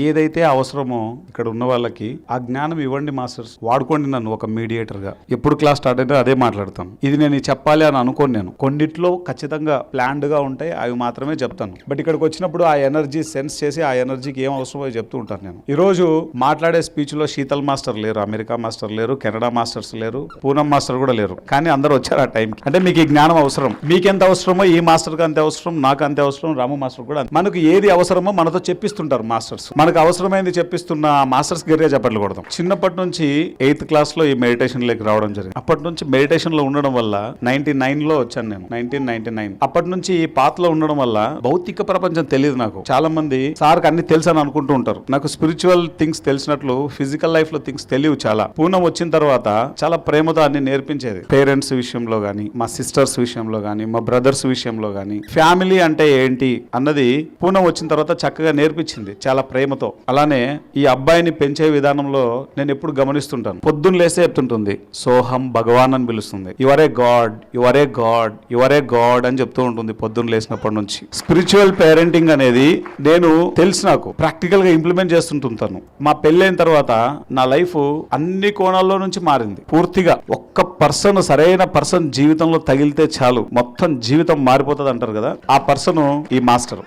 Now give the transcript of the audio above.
ఏదైతే అవసరమో ఇక్కడ ఉన్న వాళ్ళకి ఆ జ్ఞానం ఇవ్వండి మాస్టర్స్, వాడుకోండి నన్ను ఒక మీడియేటర్ గా. ఎప్పుడు క్లాస్ స్టార్ట్ అయితే అదే మాట్లాడతాను. ఇది నేను చెప్పాలి అని అనుకోను. నేను కొన్నిట్లో ఖచ్చితంగా ప్లాన్డ్ గా ఉంటాయి, అవి మాత్రమే చెప్తాను. బట్ ఇక్కడికి వచ్చినప్పుడు ఆ ఎనర్జీ సెన్స్ చేసి ఆ ఎనర్జీకి ఏం అవసరమో చెప్తూ ఉంటాను నేను. ఈ రోజు మాట్లాడే స్పీచ్ లో శీతల్ మాస్టర్ లేరు, అమెరికా మాస్టర్ లేరు, కెనడా మాస్టర్స్ లేరు, పూనం మాస్టర్ కూడా లేరు. కానీ అందరూ వచ్చారు ఆ టైంకి. అంటే మీకు ఈ జ్ఞానం అవసరం, మీకెంత అవసరమో ఈ మాస్టర్ కి అంతే అవసరం, నాకు అంతే అవసరం, రాము మాస్టర్ కూడా. మనకు ఏది అవసరమో మనతో చెప్పిస్తుంటారు మాస్టర్స్. మనకు అవసరమైంది చెప్పిస్తున్న మాస్టర్స్ గట్టిగా చెప్పట్లు కొడతాం. చిన్నప్పటి నుంచి 8th క్లాస్ లో ఈ మెడిటేషన్ లోకి రావడం జరిగింది. అప్పటి నుంచి మెడిటేషన్ లో ఉండడం వల్ల 99 లో వచ్చాను నేను, 1999. అప్పటి నుంచి ఈ పాతలో ఉండడం వల్ల భౌతిక ప్రపంచం తెలియదు నాకు. చాలా మంది సార్కి అన్ని తెలుసు అని అనుకుంటూ ఉంటారు. నాకు స్పిరిచువల్ థింగ్స్ తెలిసినట్లు ఫిజికల్ లైఫ్ లో థింగ్స్ తెలియవు చాలా. పూనం వచ్చిన తర్వాత చాలా ప్రేమతో అన్ని నేర్పించేది. పేరెంట్స్ విషయంలో గానీ, మా సిస్టర్స్ విషయంలో గానీ, మా బ్రదర్స్ విషయంలో గానీ, ఫ్యామిలీ అంటే ఏంటి అన్నది పూనం వచ్చిన తర్వాత చక్కగా నేర్పించింది చాలా ప్రేమతో. అలానే ఈ అబ్బాయిని పెంచే విధానంలో నేను ఎప్పుడు గమనిస్తుంటాను. పొద్దున్న లేసే చెప్తుంటుంది సోహం భగవాన్ అని పిలుస్తుంది. Your A God, your A God, your A God అని చెప్తూ ఉంటుంది పొద్దున్న లేసినప్పటి నుంచి. స్పిరిచువల్ పేరెంటింగ్ అనేది నేను తెలుసు, నాకు ప్రాక్టికల్ గా ఇంప్లిమెంట్ చేస్తుంటాను. మా పెళ్ళైన తర్వాత నా లైఫ్ అన్ని కోణాల్లో నుంచి మారింది పూర్తిగా. ఒక్క పర్సన్, సరైన పర్సన్ జీవితంలో తగిలితే చాలు మొత్తం జీవితం మారిపోతుంది అంటారు కదా, ఆ పర్సన్ ఈ మాస్టర్.